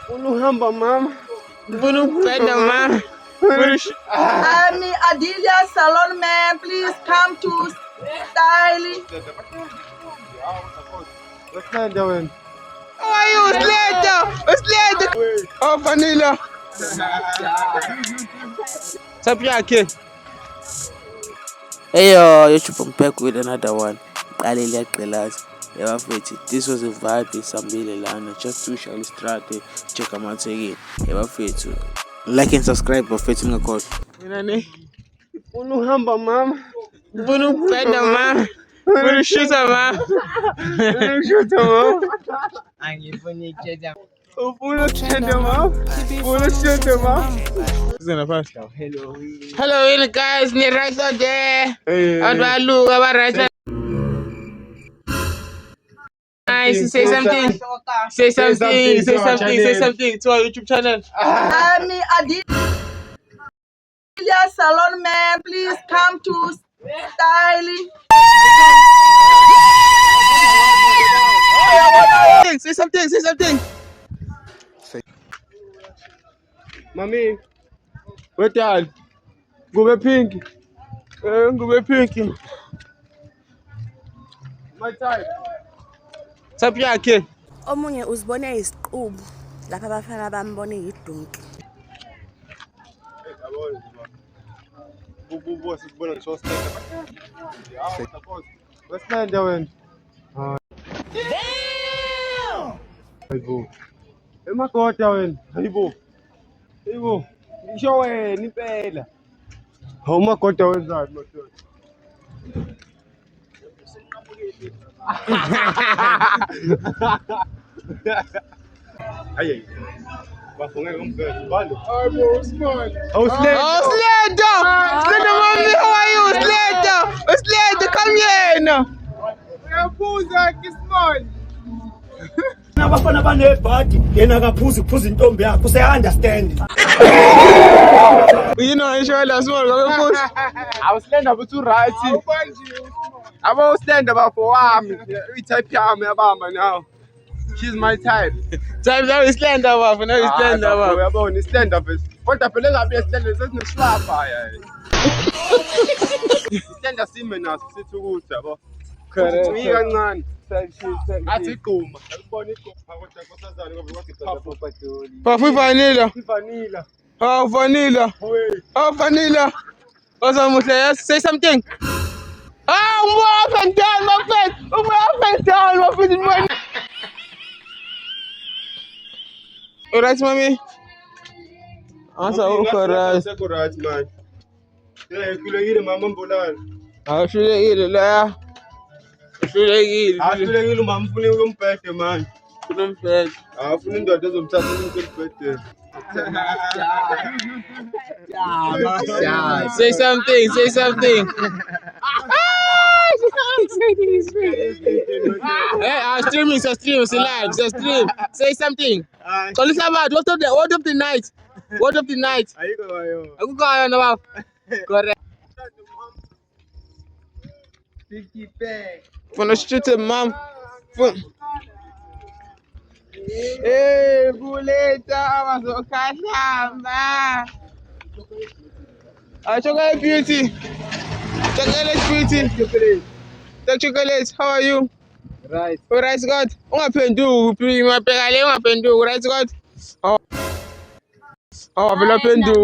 Unuhamba mama. Unupenda mama. Adilia Salon man, please come to style. What's that doing? How are you? Sled. Oh, Vanilla. Sapiake. Hey YouTube, I'm back with another one. This was a vibe in Sambile Lana, just to Shally Strate, check them out again. Like and subscribe for fetching a code. Unuhamba mama. Unupenda mama. Unushuta mama. Unushuta mama. Unupenda mama. Unushuta mama. Hello guys, ni right out there. Look about right. Nice, say something. Say something to our YouTube channel. Adilia Salon man, please come to styling. Say something. Mami, what all? Go pink. My type. Sapiake. Omunye uzibone isiqubu lapha abafana bambone idonki. Bubu sibona ngisho stand. Stand down. Damn. Hayibo. Emagoda wena. Hayibo. Ngisho wena impela. Hawu magoda wenzani madoda? Ayi. Bafunga ngomgqo balo. Hayibo smart. Sled, mommy, how are you? Sled, come here now. Uyaphuza small. Abafana banebhadi yena akaphuza intombi yakho understand. You know inshallah small ngaphuza. Awuslenda but right. Abo stand about for wami. Type yami yabamba now. She's my type. Type now is stand up, now is stand up. Uyabona stand up. Kodwa phela ngabe stand up sesineslapha yayi. Stand up sime naso sithi ukuthi yabo. Correct. Uyi kancane. Athi igquma. Uyabona igquma kodwa nkosazana ngoba wathi Pafu vanilla. Oh vanilla. Ozamuhle, yes. Say something. Move up and down, my friend. Alright, mommy. Answer correct, man. Yeah, kulekile mama mbulala. Ashulekile la. Ashulekile mama mfune ukumphethe man. Kunomphethe. Afuna indoda ezomthatha ukumphethe. Say something. Hey, our stream, it's live. Say something. What of the night? Are you going on? Correct. For the street, mom. Hey, Buleta, Mazokashamba. Chocolate beauty. Chocolate, how are you? Right. Right, God. Ungapendu, right, God. Oh, pendu.